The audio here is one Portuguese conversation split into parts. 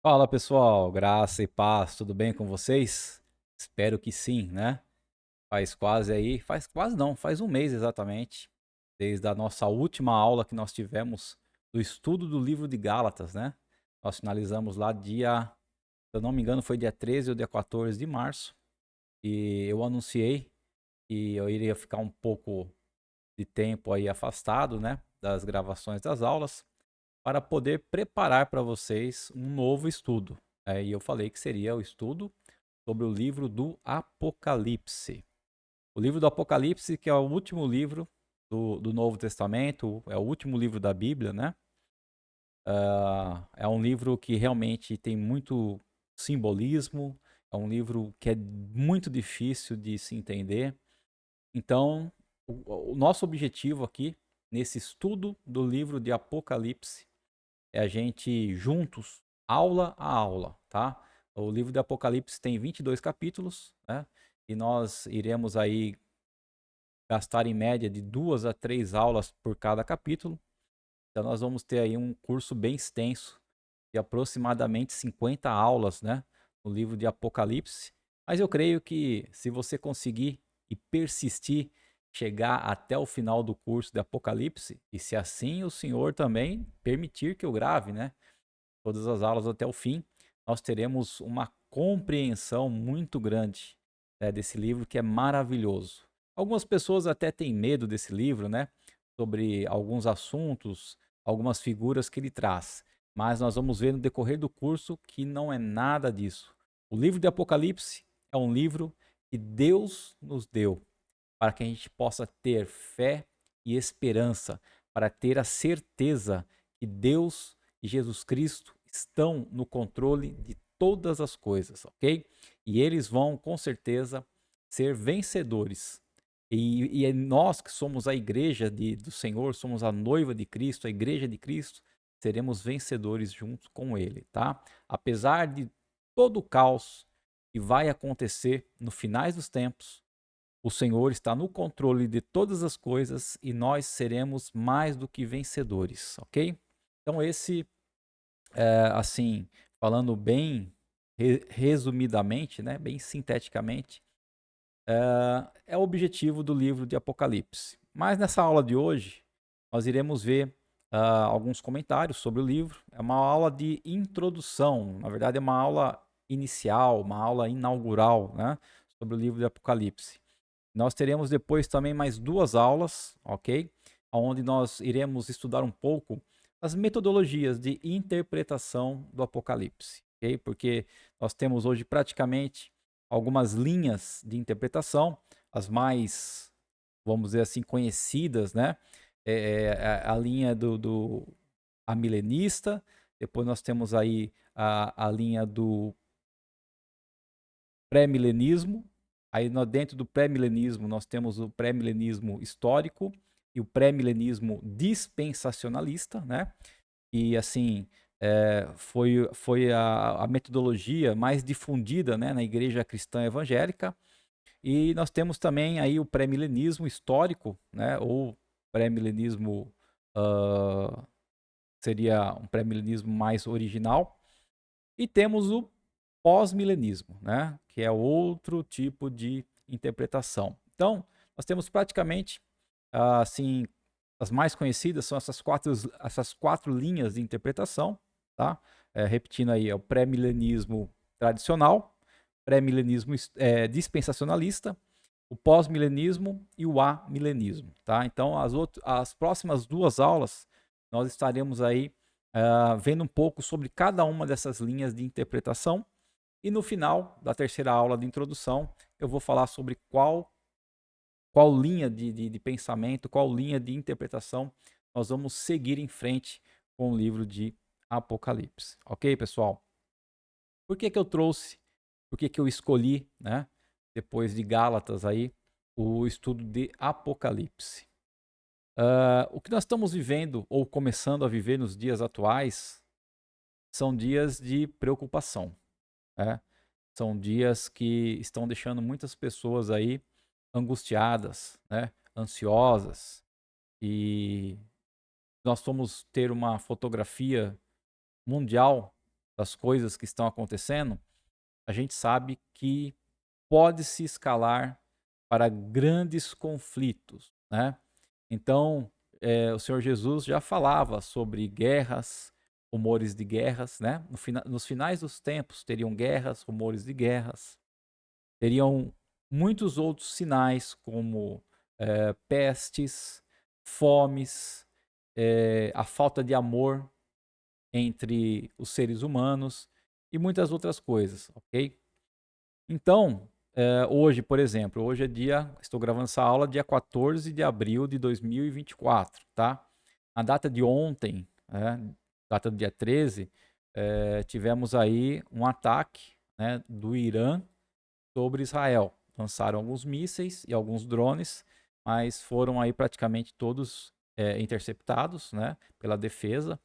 Fala pessoal, graça e paz, tudo bem com vocês? Espero que sim, né? Faz quase não, faz um mês exatamente, desde a nossa última aula que nós tivemos do estudo do livro de Gálatas, né? Nós finalizamos lá dia, se eu não me engano, foi dia 13 ou dia 14 de março, e eu anunciei que eu iria ficar um pouco de tempo aí afastado, né, das gravações das aulas, para poder preparar para vocês um novo estudo. E eu falei que seria o estudo sobre o livro do Apocalipse. O livro do Apocalipse, que é o último livro do Novo Testamento, é o último livro da Bíblia, né? É um livro que realmente tem muito simbolismo, é um livro que é muito difícil de se entender. Então, o nosso objetivo aqui, nesse estudo do livro de Apocalipse, é a gente juntos, aula a aula, tá? O livro do Apocalipse tem 22 capítulos, né? E nós iremos aí gastar em média de 2 a 3 aulas por cada capítulo. Então nós vamos ter aí um curso bem extenso de aproximadamente 50 aulas, né? No livro de Apocalipse. Mas eu creio que se você conseguir e persistir, chegar até o final do curso de Apocalipse, e se assim o Senhor também permitir que eu grave, né? Todas as aulas até o fim, nós teremos uma compreensão muito grande, né, desse livro que é maravilhoso. Algumas pessoas até têm medo desse livro, né? Sobre alguns assuntos, algumas figuras que ele traz. Mas nós vamos ver no decorrer do curso que não é nada disso. O livro de Apocalipse é um livro que Deus nos deu para que a gente possa ter fé e esperança, para ter a certeza que Deus e Jesus Cristo estão no controle de todas as coisas, ok? E eles vão, com certeza, ser vencedores. E é nós que somos a igreja do Senhor, somos a noiva de Cristo, a igreja de Cristo, seremos vencedores juntos com Ele, tá? Apesar de todo o caos que vai acontecer no finais dos tempos, o Senhor está no controle de todas as coisas e nós seremos mais do que vencedores, ok? Então, esse, assim, falando bem resumidamente, né, bem sinteticamente, é o objetivo do livro de Apocalipse. Mas nessa aula de hoje, nós iremos ver alguns comentários sobre o livro. É uma aula de introdução, na verdade, é uma aula inicial, uma aula inaugural, né, sobre o livro de Apocalipse. Nós teremos depois também mais 2 aulas, ok? Onde nós iremos estudar um pouco as metodologias de interpretação do Apocalipse, ok? Porque nós temos hoje praticamente algumas linhas de interpretação, as mais, vamos dizer assim, conhecidas, né? A linha do amilenista, depois nós temos aí a linha do pré-milenismo. Aí dentro do pré-milenismo nós temos o pré-milenismo histórico e o pré-milenismo dispensacionalista, né? E assim, foi a metodologia mais difundida, né, na igreja cristã evangélica. E nós temos também aí o pré-milenismo histórico, né, ou pré-milenismo, uh, seria um pré-milenismo mais original. E temos o pós-milenismo, né, que é outro tipo de interpretação. Então, nós temos praticamente, assim, as mais conhecidas são essas quatro linhas de interpretação, tá? Repetindo aí, é o pré-milenismo tradicional, pré-milenismo dispensacionalista, o pós-milenismo e o amilenismo, tá? Então, as próximas 2 aulas, nós estaremos aí vendo um pouco sobre cada uma dessas linhas de interpretação. E no final da terceira aula de introdução, eu vou falar sobre qual linha de pensamento, qual linha de interpretação nós vamos seguir em frente com o livro de Apocalipse. Ok, pessoal? Por que, que eu trouxe, por que, que eu escolhi, né, depois de Gálatas aí, o estudo de Apocalipse? O que nós estamos vivendo, ou começando a viver nos dias atuais, são dias de preocupação, né? São dias que estão deixando muitas pessoas aí angustiadas, né, ansiosas, e nós vamos ter uma fotografia mundial das coisas que estão acontecendo, a gente sabe que pode se escalar para grandes conflitos, né? Então, o Senhor Jesus já falava sobre guerras, rumores de guerras, né? Nos finais dos tempos teriam guerras, rumores de guerras, teriam muitos outros sinais como pestes, fomes, a falta de amor entre os seres humanos e muitas outras coisas, ok? Então, hoje, por exemplo, hoje é estou gravando essa aula dia 14 de abril de 2024, tá? Na data de ontem, data do dia 13, tivemos aí um ataque, né, do Irã sobre Israel. Lançaram alguns mísseis e alguns drones, mas foram aí praticamente todos interceptados, né, pela defesa.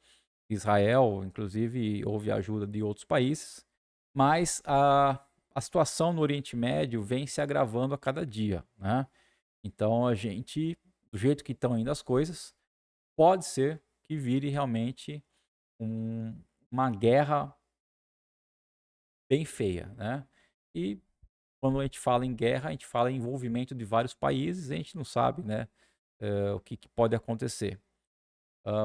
Israel, inclusive, houve ajuda de outros países, mas a situação no Oriente Médio vem se agravando a cada dia, né? Então a gente, do jeito que estão indo as coisas, pode ser que vire realmente uma guerra bem feia, né? E quando a gente fala em guerra, a gente fala em envolvimento de vários países, a gente não sabe, né, o que pode acontecer.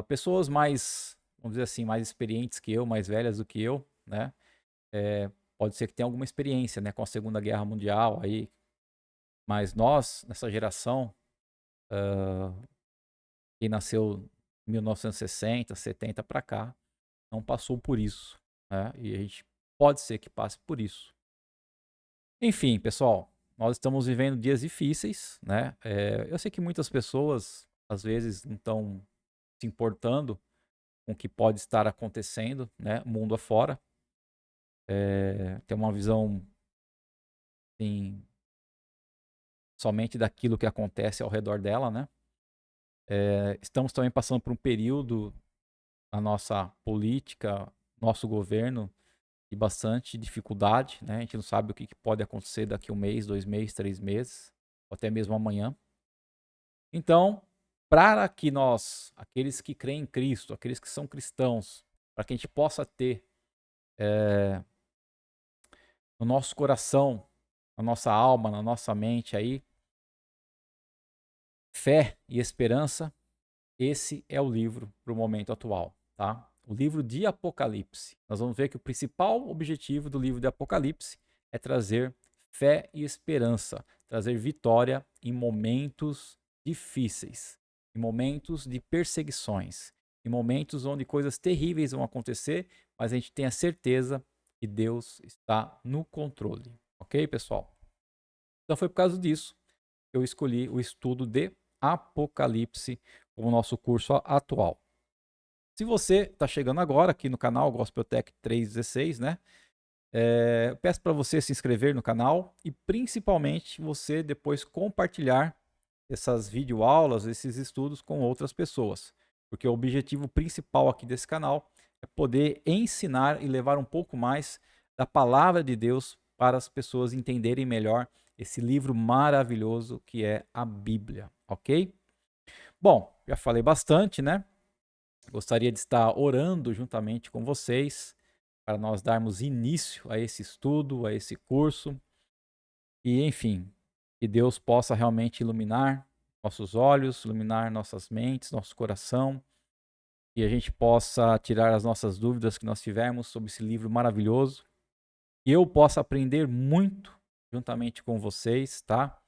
Pessoas mais, vamos dizer assim, mais experientes que eu, mais velhas do que eu, né? Pode ser que tenha alguma experiência, né, com a Segunda Guerra Mundial aí, mas nós, nessa geração, que nasceu em 1960, 70 para cá, não passou por isso, né? E a gente pode ser que passe por isso. Enfim, pessoal, nós estamos vivendo dias difíceis, né? Eu sei que muitas pessoas, às vezes, não estão se importando com o que pode estar acontecendo, né? Mundo afora. Tem uma visão, assim, somente daquilo que acontece ao redor dela, né? Estamos também passando por um período na nossa política, nosso governo, de bastante dificuldade, né? A gente não sabe o que pode acontecer daqui 1 mês, 2 meses, 3 meses, ou até mesmo amanhã. Então, para que nós, aqueles que creem em Cristo, aqueles que são cristãos, para que a gente possa ter no nosso coração, na nossa alma, na nossa mente aí, fé e esperança, esse é o livro para o momento atual, tá? O livro de Apocalipse. Nós vamos ver que o principal objetivo do livro de Apocalipse é trazer fé e esperança, trazer vitória em momentos difíceis, em momentos de perseguições, em momentos onde coisas terríveis vão acontecer, mas a gente tem a certeza que Deus está no controle. Ok, pessoal? Então foi por causa disso que eu escolhi o estudo de Apocalipse como nosso curso atual. Se você está chegando agora aqui no canal Gospeltech 316, né? Eu peço para você se inscrever no canal e principalmente você depois compartilhar essas videoaulas, esses estudos com outras pessoas. Porque o objetivo principal aqui desse canal é poder ensinar e levar um pouco mais da palavra de Deus para as pessoas entenderem melhor esse livro maravilhoso que é a Bíblia, ok? Bom, já falei bastante, né? Gostaria de estar orando juntamente com vocês para nós darmos início a esse estudo, a esse curso. E, enfim, que Deus possa realmente iluminar nossos olhos, iluminar nossas mentes, nosso coração, e a gente possa tirar as nossas dúvidas que nós tivermos sobre esse livro maravilhoso. E eu possa aprender muito juntamente com vocês, tá?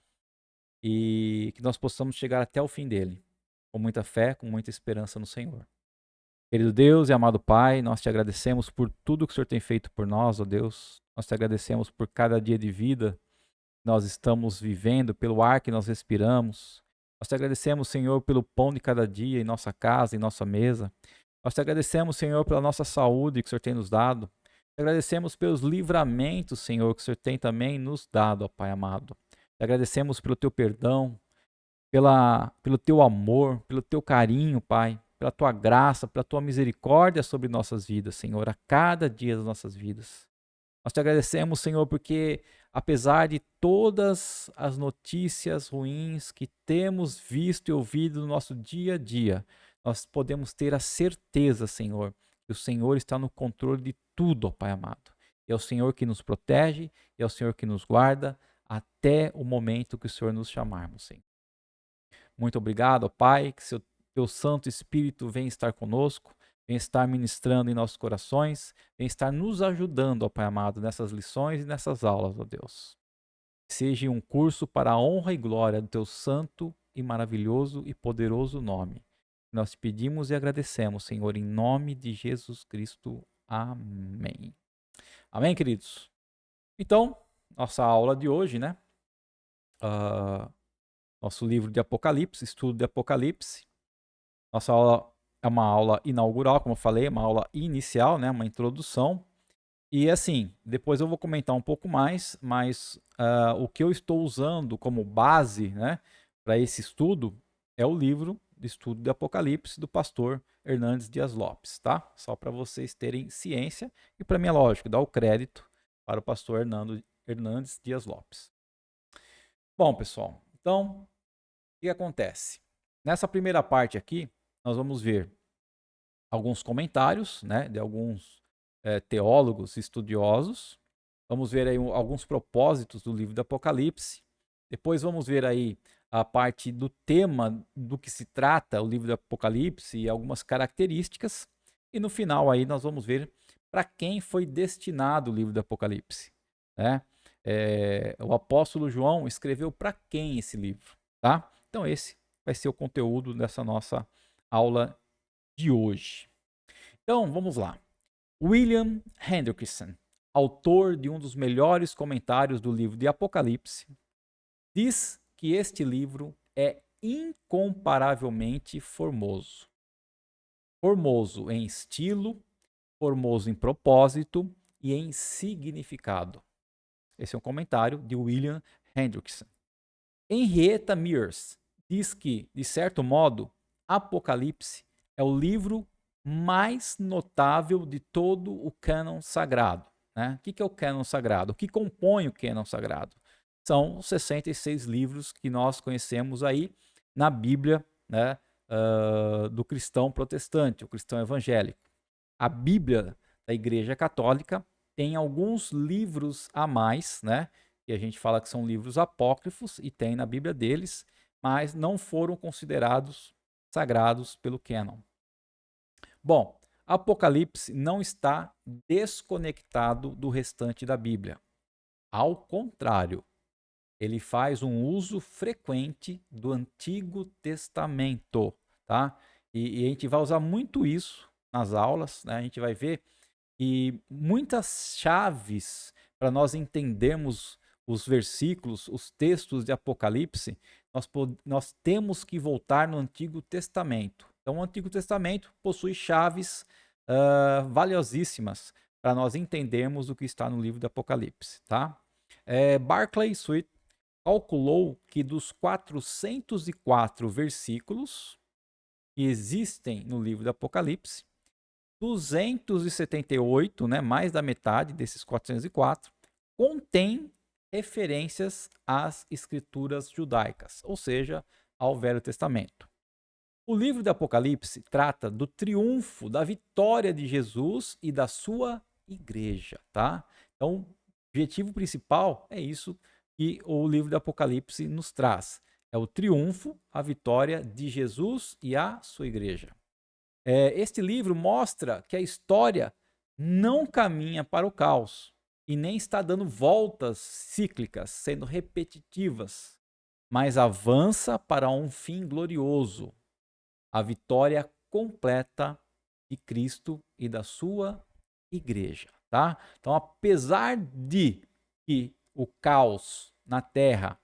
E que nós possamos chegar até o fim dele, com muita fé, com muita esperança no Senhor. Querido Deus e amado Pai, nós te agradecemos por tudo que o Senhor tem feito por nós, ó Deus. Nós te agradecemos por cada dia de vida que nós estamos vivendo, pelo ar que nós respiramos. Nós te agradecemos, Senhor, pelo pão de cada dia em nossa casa, em nossa mesa. Nós te agradecemos, Senhor, pela nossa saúde que o Senhor tem nos dado. Te agradecemos pelos livramentos, Senhor, que o Senhor tem também nos dado, ó Pai amado. Te agradecemos pelo teu perdão, pelo teu amor, pelo teu carinho, Pai, pela tua graça, pela tua misericórdia sobre nossas vidas, Senhor, a cada dia das nossas vidas. Nós te agradecemos, Senhor, porque apesar de todas as notícias ruins que temos visto e ouvido no nosso dia a dia, nós podemos ter a certeza, Senhor, que o Senhor está no controle de tudo, ó Pai amado. É o Senhor que nos protege, é o Senhor que nos guarda até o momento que o Senhor nos chamarmos, Senhor. Muito obrigado, ó Pai, que teu Santo Espírito venha estar conosco, venha estar ministrando em nossos corações, venha estar nos ajudando, ó Pai amado, nessas lições e nessas aulas, ó Deus. Seja um curso para a honra e glória do teu santo e maravilhoso e poderoso nome. Nós te pedimos e agradecemos, Senhor, em nome de Jesus Cristo. Amém. Amém, queridos? Então, nossa aula de hoje, né? Nosso livro de Apocalipse, estudo de Apocalipse. Nossa aula é uma aula inaugural, como eu falei, uma aula inicial, né? Uma introdução. E assim, depois eu vou comentar um pouco mais, mas o que eu estou usando como base, né, para esse estudo é o livro de estudo de Apocalipse do pastor Hernandes Dias Lopes, tá? Só para vocês terem ciência e para mim é lógico, dar o crédito para o pastor Hernandes Dias Lopes. Bom, pessoal, então, o que acontece? Nessa primeira parte aqui, nós vamos ver alguns comentários, né, de alguns teólogos estudiosos. Vamos ver aí alguns propósitos do livro do Apocalipse. Depois vamos ver aí a parte do tema do que se trata o livro do Apocalipse e algumas características. E no final aí nós vamos ver para quem foi destinado o livro do Apocalipse, né? O apóstolo João escreveu para quem esse livro, tá? Então esse vai ser o conteúdo dessa nossa aula de hoje. Então vamos lá. William Hendrickson, autor de um dos melhores comentários do livro de Apocalipse, diz que este livro é incomparavelmente formoso. Formoso em estilo, formoso em propósito e em significado. Esse é um comentário de William Hendrickson. Henrietta Mears diz que, de certo modo, Apocalipse é o livro mais notável de todo o cânon sagrado. Né? O que é o cânon sagrado? O que compõe o cânon sagrado? São os 66 livros que nós conhecemos aí na Bíblia, né, do cristão protestante, o cristão evangélico. A Bíblia da Igreja Católica tem alguns livros a mais, né? E a gente fala que são livros apócrifos e tem na Bíblia deles, mas não foram considerados sagrados pelo cânon. Bom, Apocalipse não está desconectado do restante da Bíblia. Ao contrário, ele faz um uso frequente do Antigo Testamento, tá? E a gente vai usar muito isso nas aulas, né? A gente vai ver que muitas chaves para nós entendermos os versículos, os textos de Apocalipse, nós temos que voltar no Antigo Testamento. Então, o Antigo Testamento possui chaves valiosíssimas para nós entendermos o que está no livro do Apocalipse, tá? Barclay Swett calculou que dos 404 versículos que existem no livro do Apocalipse, 278, né, mais da metade desses 404, contém referências às escrituras judaicas, ou seja, ao Velho Testamento. O livro do Apocalipse trata do triunfo, da vitória de Jesus e da sua igreja, tá? Então, o objetivo principal é isso que o livro do Apocalipse nos traz. É o triunfo, a vitória de Jesus e a sua igreja. Este livro mostra que a história não caminha para o caos e nem está dando voltas cíclicas, sendo repetitivas, mas avança para um fim glorioso, a vitória completa de Cristo e da sua igreja, tá? Então, apesar de que o caos na terra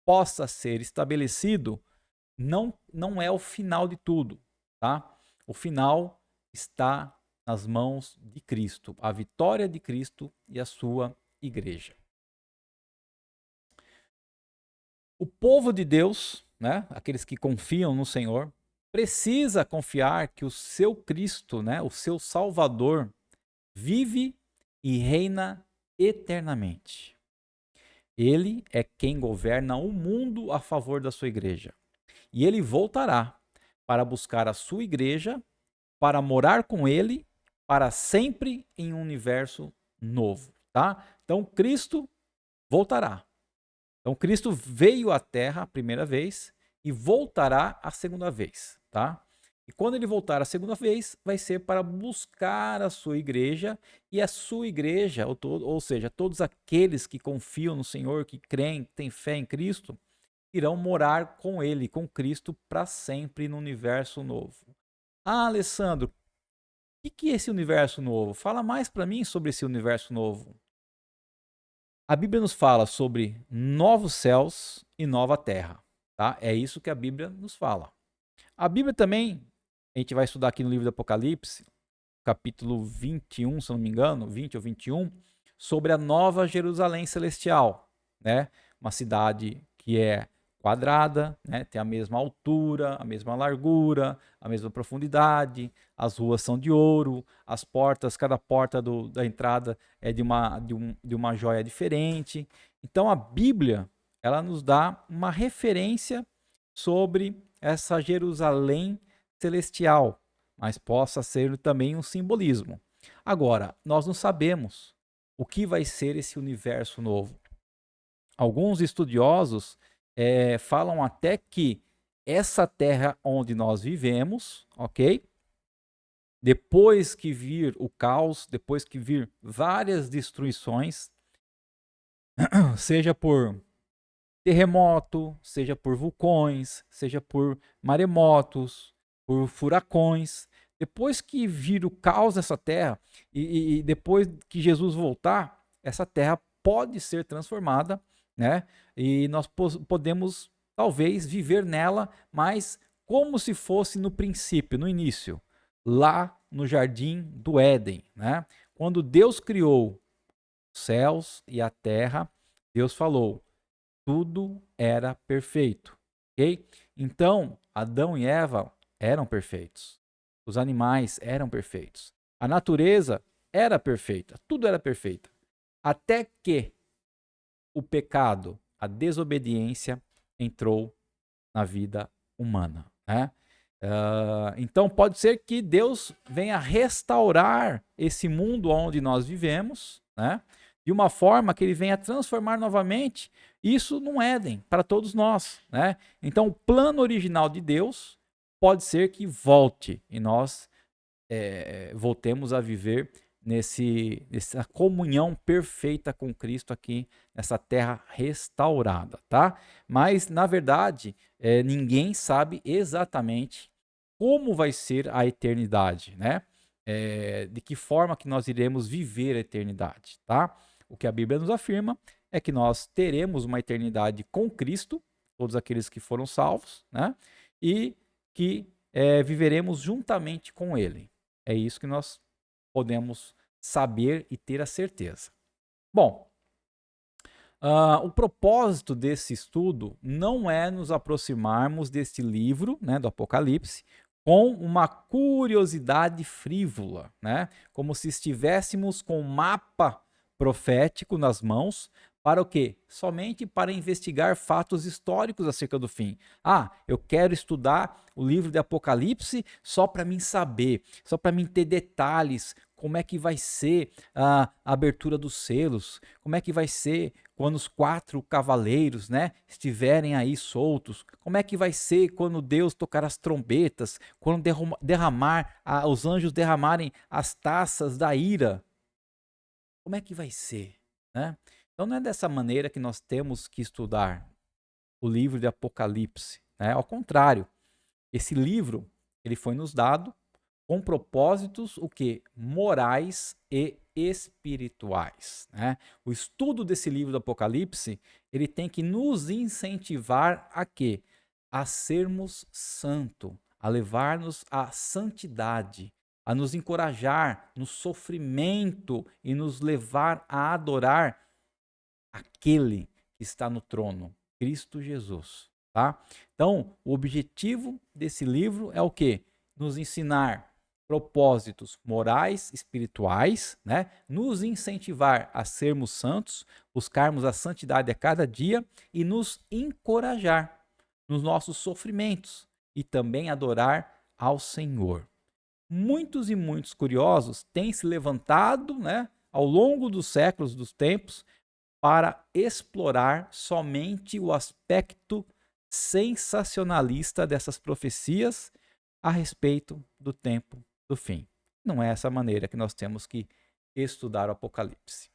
possa ser estabelecido, não é o final de tudo, tá? O final está nas mãos de Cristo, a vitória de Cristo e a sua igreja. O povo de Deus, né, aqueles que confiam no Senhor, precisa confiar que o seu Cristo, né, o seu Salvador, vive e reina eternamente. Ele é quem governa o mundo a favor da sua igreja. E ele voltará para buscar a sua igreja, para morar com ele para sempre em um universo novo, tá? Então Cristo voltará. Então Cristo veio à Terra a primeira vez e voltará a segunda vez, tá? E quando ele voltar a segunda vez, vai ser para buscar a sua igreja, e a sua igreja, ou seja, todos aqueles que confiam no Senhor, que creem, que têm fé em Cristo, irão morar com ele, com Cristo, para sempre no universo novo. Ah, Alessandro, o que é esse universo novo? Fala mais para mim sobre esse universo novo. A Bíblia nos fala sobre novos céus e nova terra, tá? É isso que a Bíblia nos fala. A Bíblia também, a gente vai estudar aqui no livro do Apocalipse, capítulo 21, se não me engano, 20 ou 21, sobre a nova Jerusalém celestial, né? Uma cidade que é quadrada, né? Tem a mesma altura, a mesma largura, a mesma profundidade, as ruas são de ouro, as portas, cada porta da entrada é de uma joia diferente. Então a Bíblia, ela nos dá uma referência sobre essa Jerusalém celestial, mas possa ser também um simbolismo. Agora, nós não sabemos o que vai ser esse universo novo. Alguns estudiosos falam até que essa terra onde nós vivemos, ok? Depois que vir o caos, depois que vir várias destruições, seja por terremoto, seja por vulcões, seja por maremotos, por furacões. Depois que vir o caos nessa terra e depois que Jesus voltar, essa terra pode ser transformada, né? E nós podemos talvez viver nela, mas como se fosse no princípio, no início, lá no jardim do Éden, né? Quando Deus criou os céus e a terra, Deus falou: tudo era perfeito, ok? Então, Adão e Eva eram perfeitos. Os animais eram perfeitos. A natureza era perfeita. Tudo era perfeito. Até que o pecado, a desobediência, entrou na vida humana, né? Então, pode ser que Deus venha restaurar esse mundo onde nós vivemos, né? De uma forma que ele venha transformar novamente isso num Éden para todos nós, né? Então, o plano original de Deus pode ser que volte e nós voltemos a viver nessa comunhão perfeita com Cristo aqui nessa terra restaurada, tá? Mas, na verdade, ninguém sabe exatamente como vai ser a eternidade, né? De que forma que nós iremos viver a eternidade, tá? O que a Bíblia nos afirma é que nós teremos uma eternidade com Cristo, todos aqueles que foram salvos, né? E que viveremos juntamente com Ele. É isso que nós podemos saber e ter a certeza. Bom, o propósito desse estudo não é nos aproximarmos deste livro, né, do Apocalipse, com uma curiosidade frívola, né, como se estivéssemos com um mapa profético nas mãos, para o quê? Somente para investigar fatos históricos acerca do fim. Ah, eu quero estudar o livro de Apocalipse só para mim saber, só para mim ter detalhes, como é que vai ser a abertura dos selos, como é que vai ser quando os 4 cavaleiros, né, estiverem aí soltos, como é que vai ser quando Deus tocar as trombetas, quando os anjos derramarem as taças da ira, como é que vai ser, né? Então não é dessa maneira que nós temos que estudar o livro de Apocalipse, né? Ao contrário, esse livro ele foi nos dado com propósitos o que? Morais e espirituais, né? O estudo desse livro do Apocalipse, ele tem que nos incentivar a quê? A sermos santo, a levar-nos à santidade, a nos encorajar no sofrimento e nos levar a adorar aquele que está no trono, Cristo Jesus, tá? Então, o objetivo desse livro é o quê? Nos ensinar propósitos morais, espirituais, né? Nos incentivar a sermos santos, buscarmos a santidade a cada dia e nos encorajar nos nossos sofrimentos e também adorar ao Senhor. muitos e muitos curiosos têm se levantado, né, ao longo dos séculos, dos tempos, para explorar somente o aspecto sensacionalista dessas profecias a respeito do tempo do fim. Não é essa maneira que nós temos que estudar o Apocalipse.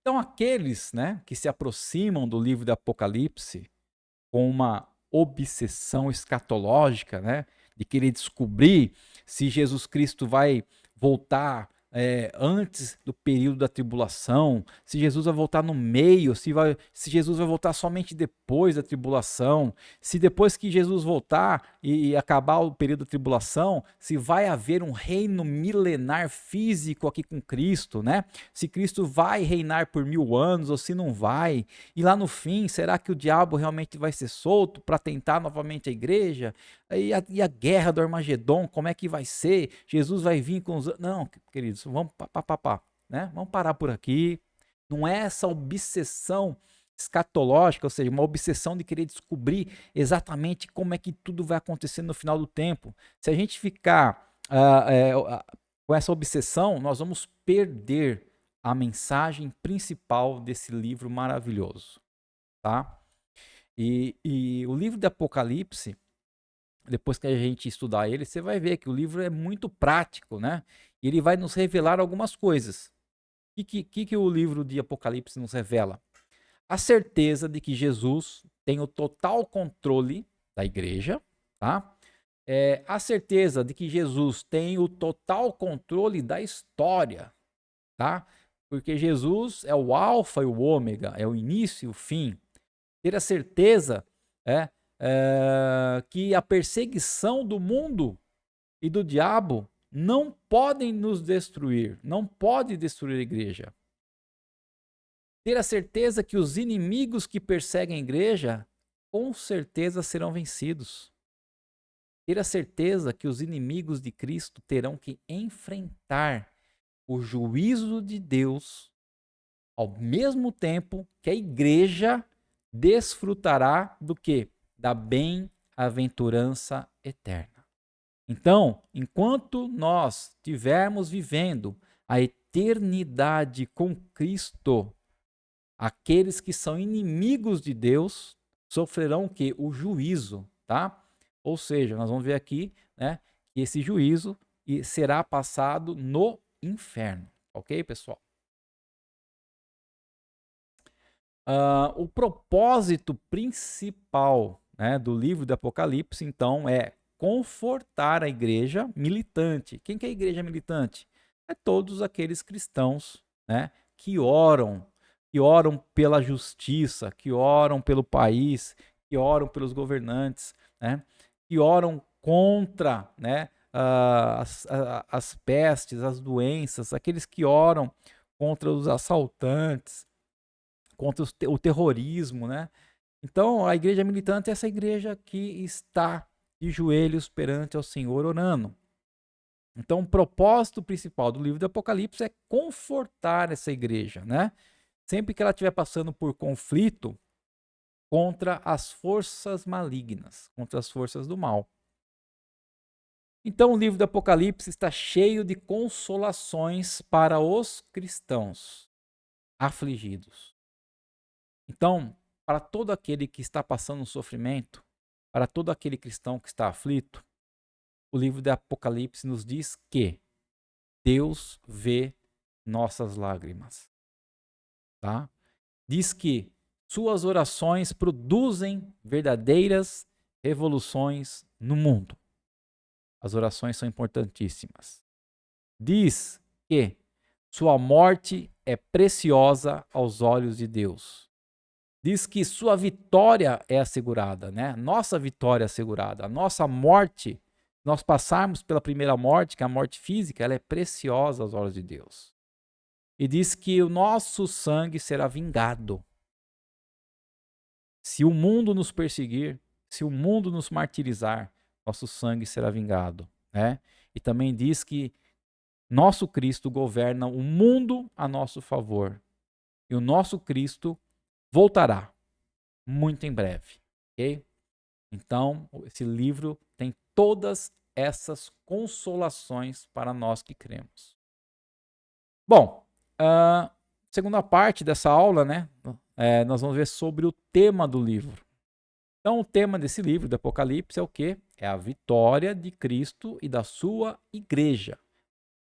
Então, aqueles, né, que se aproximam do livro do Apocalipse com uma obsessão escatológica, né, de querer descobrir se Jesus Cristo vai voltar antes do período da tribulação, se Jesus vai voltar no meio, se Jesus vai voltar somente depois da tribulação, se depois que Jesus voltar e acabar o período da tribulação, se vai haver um reino milenar físico aqui com Cristo, né? Se Cristo vai reinar por 1000 anos ou se não vai, e lá no fim, será que o diabo realmente vai ser solto para tentar novamente a igreja? E a guerra do Armagedon, como é que vai ser? Jesus vai vir com os... Não, queridos, vamos né? Vamos parar por aqui. Não é essa obsessão escatológica, ou seja, uma obsessão de querer descobrir exatamente como é que tudo vai acontecer no final do tempo. Se a gente ficar com essa obsessão, nós vamos perder a mensagem principal desse livro maravilhoso, tá? E o livro de Apocalipse, depois que a gente estudar ele, você vai ver que o livro é muito prático, né? E ele vai nos revelar algumas coisas. O que o livro de Apocalipse nos revela? A certeza de que Jesus tem o total controle da igreja, tá? A certeza de que Jesus tem o total controle da história, tá? Porque Jesus é o alfa e o ômega, é o início e o fim. Ter a certeza que a perseguição do mundo e do diabo não podem nos destruir, não pode destruir a igreja. Ter a certeza que os inimigos que perseguem a igreja com certeza serão vencidos. Ter a certeza que os inimigos de Cristo terão que enfrentar o juízo de Deus ao mesmo tempo que a igreja desfrutará do quê? Da bem-aventurança eterna. Então, enquanto nós estivermos vivendo a eternidade com Cristo, aqueles que são inimigos de Deus sofrerão o quê? O juízo, tá? Ou seja, nós vamos ver aqui, né, que esse juízo será passado no inferno, ok, pessoal? O propósito principal, né, do livro do Apocalipse, então, é confortar a igreja militante. Quem que é a igreja militante? É todos aqueles cristãos, né, que oram pela justiça, que oram pelo país, que oram pelos governantes, né, que oram contra, né, as pestes, as doenças, aqueles que oram contra os assaltantes, contra o terrorismo, né? Então, a igreja militante é essa igreja que está de joelhos perante ao Senhor orando. Então, o propósito principal do livro do Apocalipse é confortar essa igreja, né? Sempre que ela estiver passando por conflito contra as forças malignas, contra as forças do mal. Então, o livro do Apocalipse está cheio de consolações para os cristãos afligidos. Então, para todo aquele que está passando um sofrimento, para todo aquele cristão que está aflito, o livro de Apocalipse nos diz que Deus vê nossas lágrimas, tá? Diz que suas orações produzem verdadeiras revoluções no mundo. As orações são importantíssimas. Diz que sua morte é preciosa aos olhos de Deus. Diz que sua vitória é assegurada, né? Nossa vitória é assegurada. A nossa morte, nós passarmos pela primeira morte, que é a morte física, ela é preciosa aos olhos de Deus. E diz que o nosso sangue será vingado. Se o mundo nos perseguir, se o mundo nos martirizar, nosso sangue será vingado, né? E também diz que nosso Cristo governa o mundo a nosso favor. E o nosso Cristo voltará muito em breve, ok? Então, esse livro tem todas essas consolações para nós que cremos. Bom, segunda parte dessa aula, né, nós vamos ver sobre o tema do livro. Então, o tema desse livro, do Apocalipse, é o quê? É a vitória de Cristo e da sua igreja.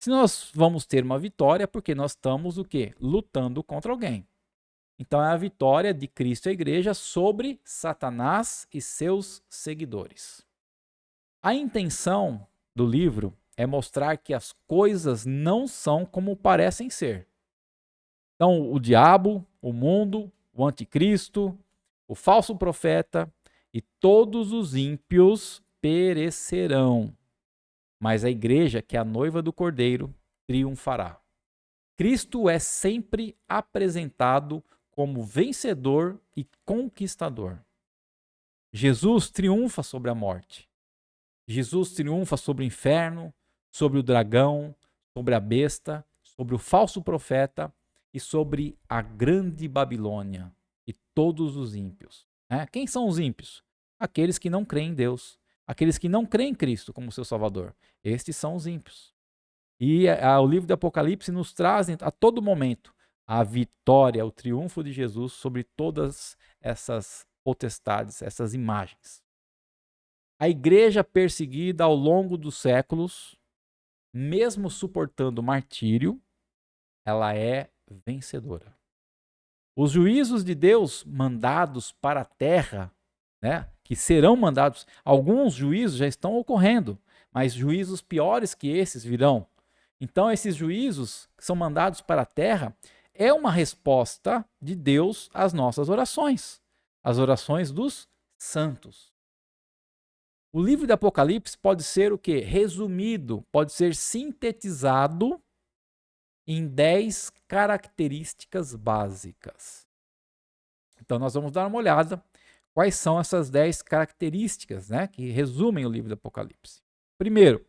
Se nós vamos ter uma vitória, é porque nós estamos o quê? Lutando contra alguém. Então, é a vitória de Cristo e a igreja sobre Satanás e seus seguidores. A intenção do livro é mostrar que as coisas não são como parecem ser. Então, o diabo, o mundo, o anticristo, o falso profeta e todos os ímpios perecerão. Mas a igreja, que é a noiva do Cordeiro, triunfará. Cristo é sempre apresentado como vencedor e conquistador. Jesus triunfa sobre a morte. Jesus triunfa sobre o inferno, sobre o dragão, sobre a besta, sobre o falso profeta e sobre a grande Babilônia e todos os ímpios. Quem são os ímpios? Aqueles que não creem em Deus, aqueles que não creem em Cristo como seu Salvador. Estes são os ímpios. E o livro do Apocalipse nos traz a todo momento a vitória, o triunfo de Jesus sobre todas essas potestades, essas imagens. A igreja perseguida ao longo dos séculos, mesmo suportando martírio, ela é vencedora. Os juízos de Deus mandados para a terra, né, que serão mandados, alguns juízos já estão ocorrendo, mas juízos piores que esses virão. Então, esses juízos que são mandados para a terra é uma resposta de Deus às nossas orações, as orações dos santos. O livro de Apocalipse pode ser o quê? Resumido, pode ser sintetizado em 10 características básicas. Então, nós vamos dar uma olhada quais são essas 10 características, né, que resumem o livro do Apocalipse. Primeiro,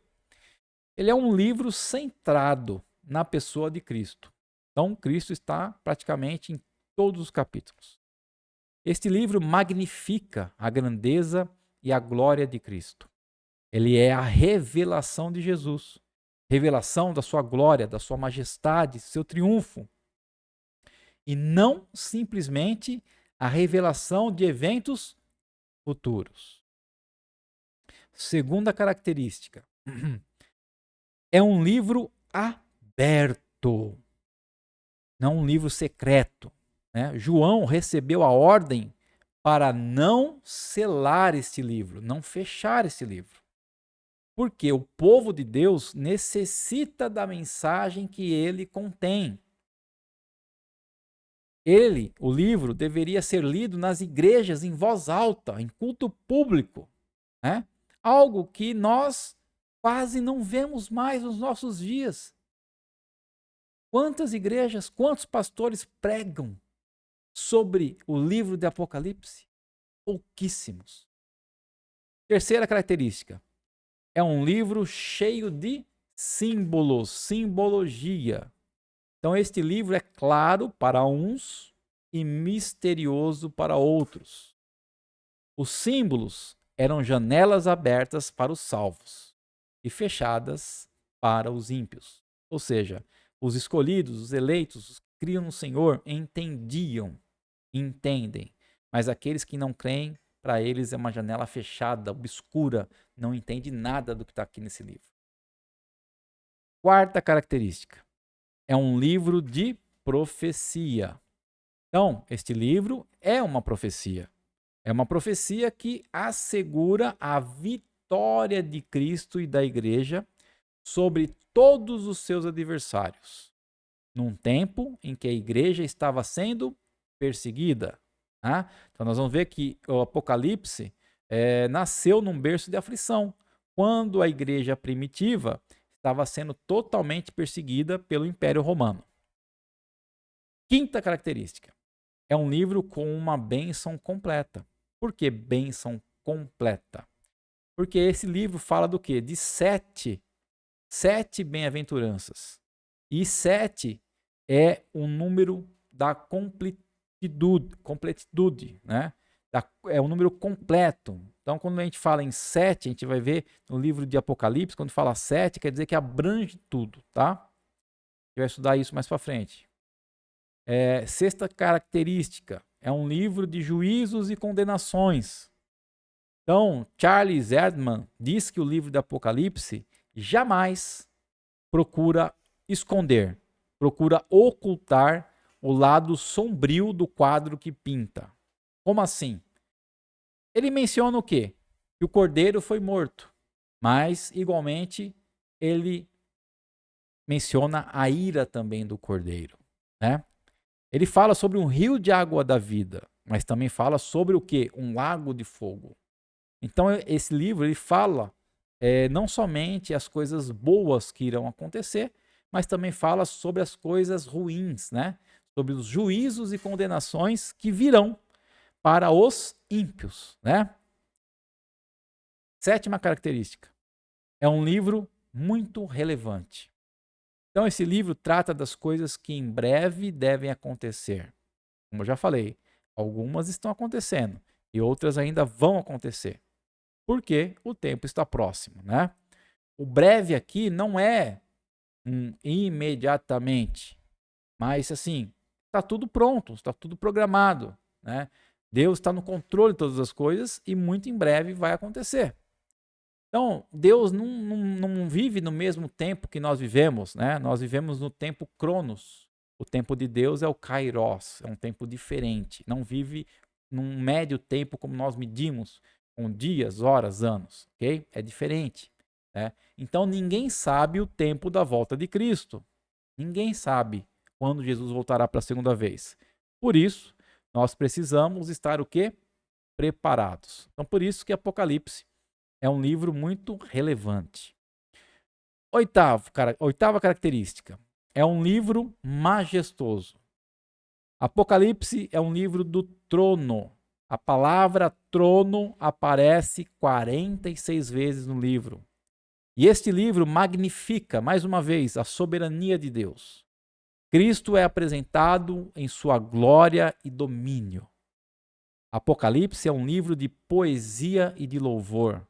ele é um livro centrado na pessoa de Cristo. Então, Cristo está praticamente em todos os capítulos. Este livro magnifica a grandeza e a glória de Cristo. Ele é a revelação de Jesus, revelação da sua glória, da sua majestade, seu triunfo. E não simplesmente a revelação de eventos futuros. Segunda característica, é um livro aberto, não um livro secreto. João recebeu a ordem para não selar este livro, não fechar este livro. Porque o povo de Deus necessita da mensagem que ele contém. O livro, deveria ser lido nas igrejas em voz alta, em culto público. Algo que nós quase não vemos mais nos nossos dias. Quantas igrejas, quantos pastores pregam sobre o livro de Apocalipse? Pouquíssimos. Terceira característica, é um livro cheio de símbolos, simbologia. Então, este livro é claro para uns e misterioso para outros. Os símbolos eram janelas abertas para os salvos e fechadas para os ímpios. Ou seja, os escolhidos, os eleitos, os que criam no Senhor, entendem. Mas aqueles que não creem, para eles é uma janela fechada, obscura, não entende nada do que está aqui nesse livro. Quarta característica, é um livro de profecia. Então, este livro é uma profecia. É uma profecia que assegura a vitória de Cristo e da igreja sobre todos os seus adversários, num tempo em que a igreja estava sendo perseguida. Então nós vamos ver que o Apocalipse nasceu num berço de aflição, quando a igreja primitiva estava sendo totalmente perseguida pelo Império Romano. Quinta característica, é um livro com uma bênção completa. Por que bênção completa? Porque esse livro fala do quê? De sete bem-aventuranças. E 7 é o número da completitude, né? É um número completo. Então, quando a gente fala em 7, a gente vai ver no livro de Apocalipse, quando fala 7, quer dizer que abrange tudo, tá? A gente vai estudar isso mais para frente. Sexta característica, é um livro de juízos e condenações. Então, Charles Erdman diz que o livro de Apocalipse jamais procura esconder, procura ocultar o lado sombrio do quadro que pinta. Como assim? Ele menciona o quê? Que o cordeiro foi morto, mas, igualmente, ele menciona a ira também do cordeiro, né? Ele fala sobre um rio de água da vida, mas também fala sobre o quê? Um lago de fogo. Então, esse livro ele fala não somente as coisas boas que irão acontecer, mas também fala sobre as coisas ruins, né? Sobre os juízos e condenações que virão para os ímpios, né? Sétima característica. É um livro muito relevante. Então, esse livro trata das coisas que em breve devem acontecer. Como eu já falei, algumas estão acontecendo e outras ainda vão acontecer. Porque o tempo está próximo, né? O breve aqui não é imediatamente, mas assim, está tudo pronto, está tudo programado, né? Deus está no controle de todas as coisas e muito em breve vai acontecer. Então, Deus não vive no mesmo tempo que nós vivemos, né? Nós vivemos no tempo Cronos. O tempo de Deus é o Kairos, é um tempo diferente. Não vive num médio tempo como nós medimos, com dias, horas, anos, ok? É diferente, né? Então, ninguém sabe o tempo da volta de Cristo. Ninguém sabe quando Jesus voltará para a segunda vez. Por isso, nós precisamos estar o quê? Preparados. Então, por isso que Apocalipse é um livro muito relevante. Oitava característica. É um livro majestoso. Apocalipse é um livro do trono. A palavra trono aparece 46 vezes no livro. E este livro magnifica, mais uma vez, a soberania de Deus. Cristo é apresentado em sua glória e domínio. Apocalipse é um livro de poesia e de louvor.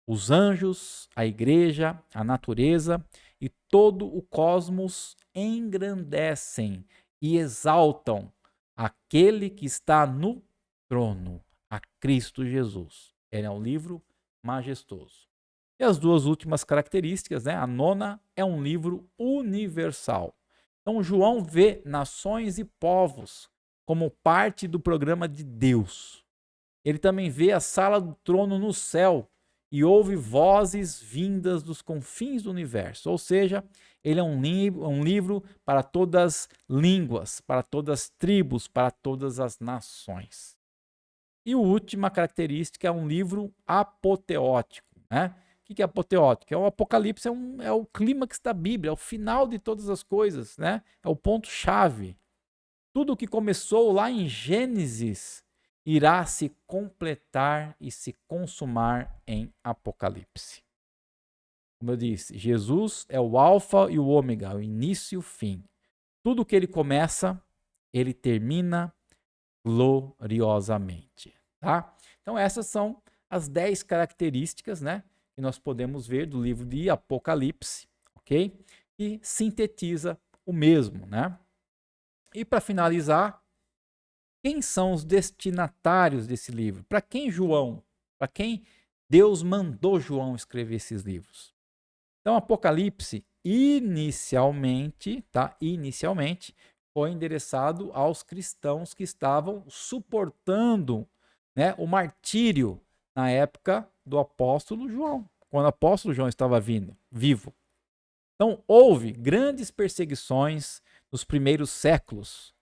Os anjos, a igreja, a natureza e todo o cosmos engrandecem e exaltam aquele que está no trono, a Cristo Jesus. Ele é um livro majestoso. E as duas últimas características, né? A nona é um livro universal. Então, João vê nações e povos como parte do programa de Deus. Ele também vê a sala do trono no céu e ouve vozes vindas dos confins do universo. Ou seja, ele é um livro para todas as línguas, para todas as tribos, para todas as nações. E a última característica é um livro apoteótico, né? O que é apoteótico? O Apocalipse é o clímax da Bíblia, é o final de todas as coisas, né? É o ponto-chave. Tudo o que começou lá em Gênesis irá se completar e se consumar em Apocalipse. Como eu disse, Jesus é o alfa e o ômega, o início e o fim. Tudo que ele começa, ele termina gloriosamente, tá? Então essas são as 10 características, né, que nós podemos ver do livro de Apocalipse, ok? E sintetiza o mesmo, né? E para finalizar, quem são os destinatários desse livro? Para quem João? Para quem Deus mandou João escrever esses livros? Então, Apocalipse, inicialmente, tá? Inicialmente, foi endereçado aos cristãos que estavam suportando, né, o martírio na época do apóstolo João, quando o apóstolo João estava vivo. Então, houve grandes perseguições nos primeiros séculos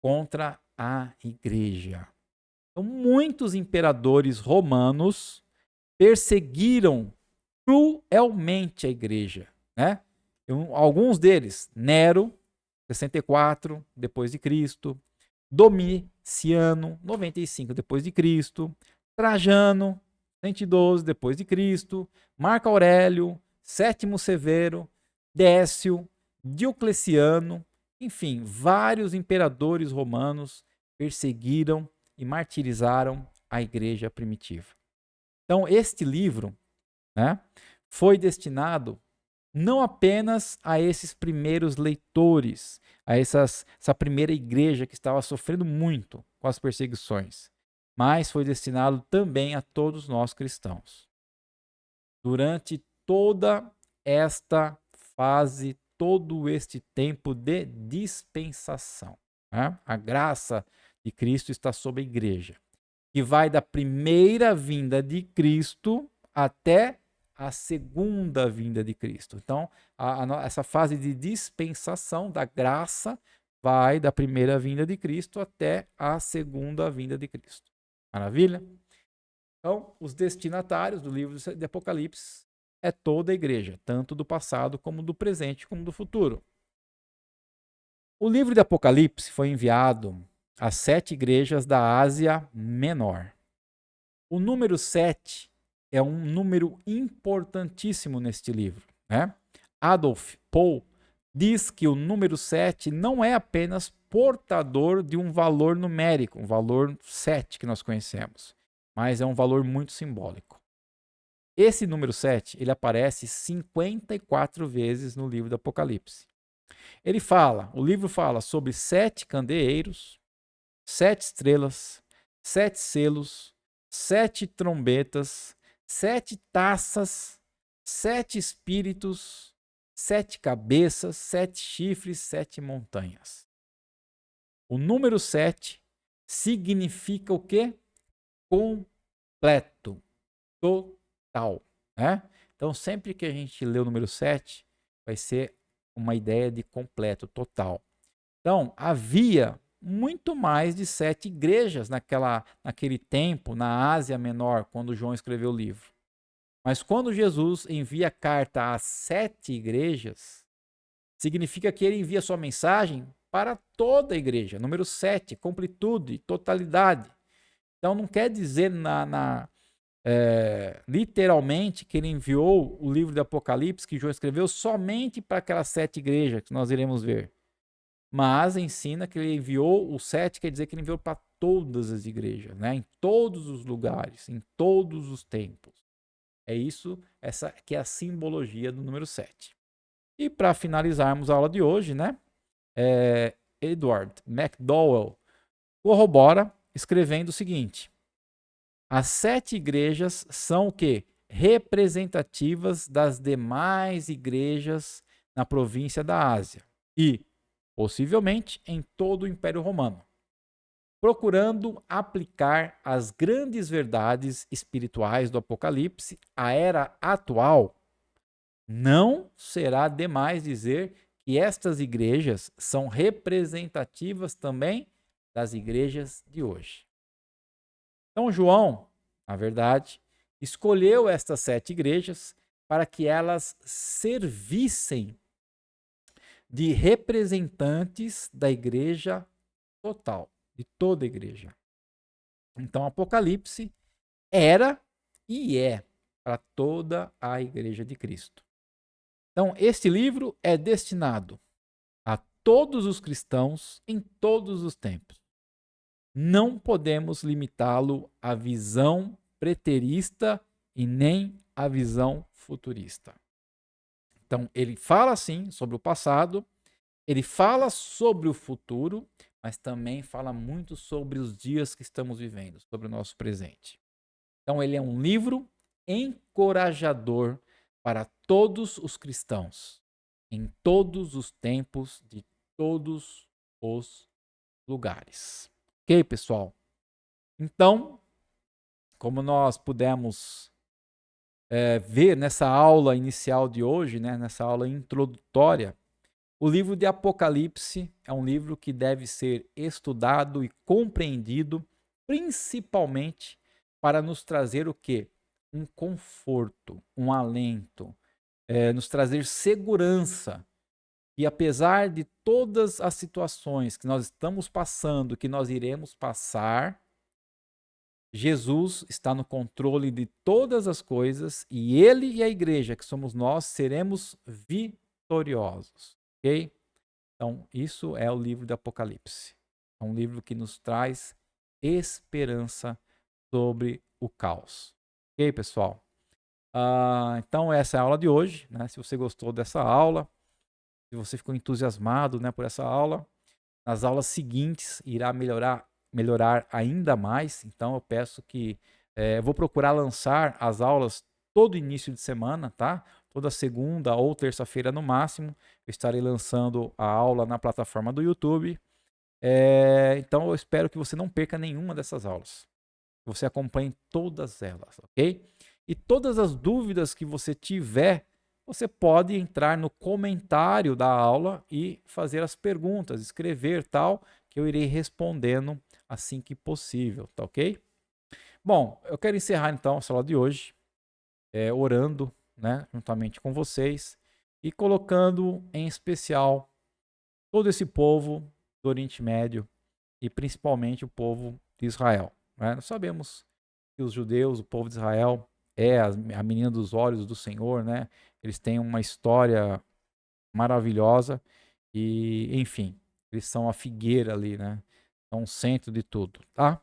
contra a igreja. Então, muitos imperadores romanos perseguiram cruelmente a igreja, né? Alguns deles, Nero, 64 depois de Cristo, Domiciano, 95 depois de Cristo, Trajano, 112 depois de Cristo, Marco Aurélio, Sétimo Severo, Décio, Diocleciano, enfim, vários imperadores romanos perseguiram e martirizaram a igreja primitiva. Então, este livro, né, foi destinado não apenas a esses primeiros leitores, a essa primeira igreja que estava sofrendo muito com as perseguições, mas foi destinado também a todos nós cristãos. Durante toda esta fase, todo este tempo de dispensação, né? A graça de Cristo está sobre a igreja, que vai da primeira vinda de Cristo até a segunda vinda de Cristo. Então, essa fase de dispensação da graça vai da primeira vinda de Cristo até a segunda vinda de Cristo. Maravilha? Então, os destinatários do livro de Apocalipse é toda a igreja, tanto do passado como do presente, como do futuro. O livro de Apocalipse foi enviado às 7 igrejas da Ásia Menor. O número 7 é um número importantíssimo neste livro, né? Adolf Paul diz que o número 7 não é apenas portador de um valor numérico, um valor 7 que nós conhecemos, mas é um valor muito simbólico. Esse número 7, ele aparece 54 vezes no livro do Apocalipse. O livro fala sobre 7 candeeiros, 7 estrelas, 7 selos, 7 trombetas, 7 taças, 7 espíritos, 7 cabeças, 7 chifres, 7 montanhas. O número 7 significa o quê? Completo, total, né? Então, sempre que a gente lê o número 7, vai ser uma ideia de completo, total. Então, havia muito mais de 7 igrejas naquele tempo, na Ásia Menor, quando João escreveu o livro. Mas quando Jesus envia a carta às 7 igrejas, significa que ele envia sua mensagem para toda a igreja. Número 7, completude, totalidade. Então, não quer dizer literalmente que ele enviou o livro do Apocalipse, que João escreveu, somente para aquelas 7 igrejas que nós iremos ver. Mas ensina que ele enviou o 7, quer dizer que ele enviou para todas as igrejas, né? Em todos os lugares, em todos os tempos. É isso, essa que é a simbologia do número 7. E para finalizarmos a aula de hoje, né? Edward McDowell corrobora escrevendo o seguinte: as 7 igrejas são o quê? Representativas das demais igrejas na província da Ásia e, possivelmente, em todo o Império Romano, procurando aplicar as grandes verdades espirituais do Apocalipse à era atual. Não será demais dizer que estas igrejas são representativas também das igrejas de hoje. Então, João, na verdade, escolheu estas 7 igrejas para que elas servissem de representantes da igreja total, de toda a igreja. Então, Apocalipse era e é para toda a igreja de Cristo. Então, este livro é destinado a todos os cristãos em todos os tempos. Não podemos limitá-lo à visão preterista e nem à visão futurista. Então, ele fala sim sobre o passado, ele fala sobre o futuro, mas também fala muito sobre os dias que estamos vivendo, sobre o nosso presente. Então, ele é um livro encorajador para todos os cristãos, em todos os tempos, de todos os lugares. Ok, pessoal? Então, como nós pudemos ver nessa aula inicial de hoje, né, nessa aula introdutória, o livro de Apocalipse é um livro que deve ser estudado e compreendido, principalmente para nos trazer o quê? Um conforto, um alento, nos trazer segurança. E apesar de todas as situações que nós estamos passando, que nós iremos passar, Jesus está no controle de todas as coisas e ele e a igreja, que somos nós, seremos vitoriosos. Ok? Então, isso é o livro do Apocalipse. É um livro que nos traz esperança sobre o caos. Ok, pessoal? Então, essa é a aula de hoje, né? Se você gostou dessa aula, se você ficou entusiasmado, né, por essa aula, nas aulas seguintes irá melhorar ainda mais. Então, eu peço que eu vou procurar lançar as aulas todo início de semana, tá? Toda segunda ou terça-feira no máximo, eu estarei lançando a aula na plataforma do YouTube. Então, eu espero que você não perca nenhuma dessas aulas. Você acompanhe todas elas, ok? E todas as dúvidas que você tiver, você pode entrar no comentário da aula e fazer as perguntas, escrever tal, que eu irei respondendo assim que possível, tá ok? Bom, eu quero encerrar então a aula de hoje, orando, né, juntamente com vocês e colocando em especial todo esse povo do Oriente Médio e principalmente o povo de Israel, né? Nós sabemos que os judeus, o povo de Israel, é a menina dos olhos do Senhor, né? Eles têm uma história maravilhosa e, enfim, eles são a figueira ali, né? São o centro de tudo, tá?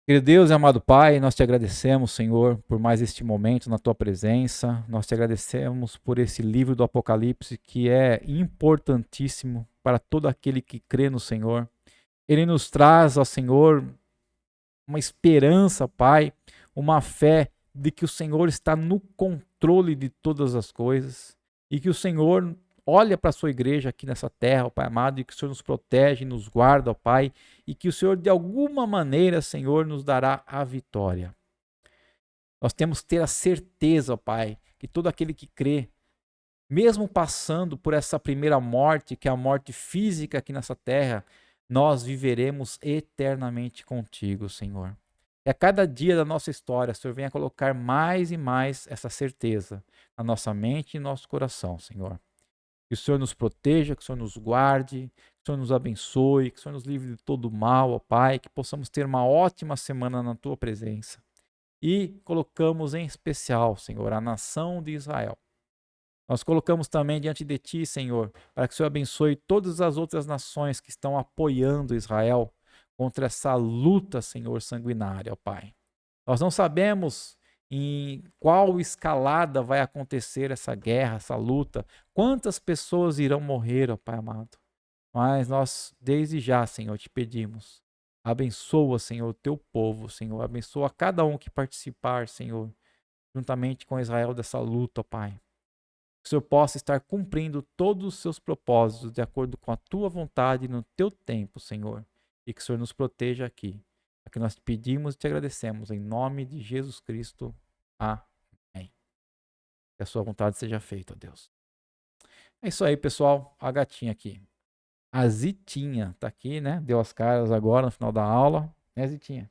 Querido Deus e amado Pai, nós te agradecemos, Senhor, por mais este momento na tua presença. Nós te agradecemos por esse livro do Apocalipse que é importantíssimo para todo aquele que crê no Senhor. Ele nos traz, ó Senhor, uma esperança, Pai, uma fé de que o Senhor está no controle de todas as coisas e que o Senhor olha para a sua igreja aqui nessa terra, ó Pai amado, e que o Senhor nos protege, nos guarda, ó Pai, e que o Senhor de alguma maneira, Senhor, nos dará a vitória. Nós temos que ter a certeza, ó Pai, que todo aquele que crê, mesmo passando por essa primeira morte, que é a morte física aqui nessa terra, nós viveremos eternamente contigo, Senhor. E a cada dia da nossa história, o Senhor venha colocar mais e mais essa certeza na nossa mente e no nosso coração, Senhor. Que o Senhor nos proteja, que o Senhor nos guarde, que o Senhor nos abençoe, que o Senhor nos livre de todo mal, ó Pai, que possamos ter uma ótima semana na Tua presença. E colocamos em especial, Senhor, a nação de Israel. Nós colocamos também diante de Ti, Senhor, para que o Senhor abençoe todas as outras nações que estão apoiando Israel contra essa luta, Senhor, sanguinária, ó Pai. Nós não sabemos em qual escalada vai acontecer essa guerra, essa luta, quantas pessoas irão morrer, ó Pai amado. Mas nós, desde já, Senhor, te pedimos, abençoa, Senhor, o teu povo, Senhor, abençoa cada um que participar, Senhor, juntamente com Israel dessa luta, ó Pai. Que o Senhor possa estar cumprindo todos os seus propósitos de acordo com a tua vontade e no teu tempo, Senhor. E que o Senhor nos proteja aqui. É o que nós te pedimos e te agradecemos. Em nome de Jesus Cristo. Amém. Que a sua vontade seja feita, ó Deus. É isso aí, pessoal. A gatinha aqui. A Zitinha tá aqui, né? Deu as caras agora no final da aula. Né, Zitinha?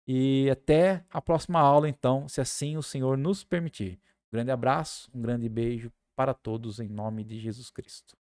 E até a próxima aula, então, se assim o Senhor nos permitir. Um grande abraço, um grande beijo para todos em nome de Jesus Cristo.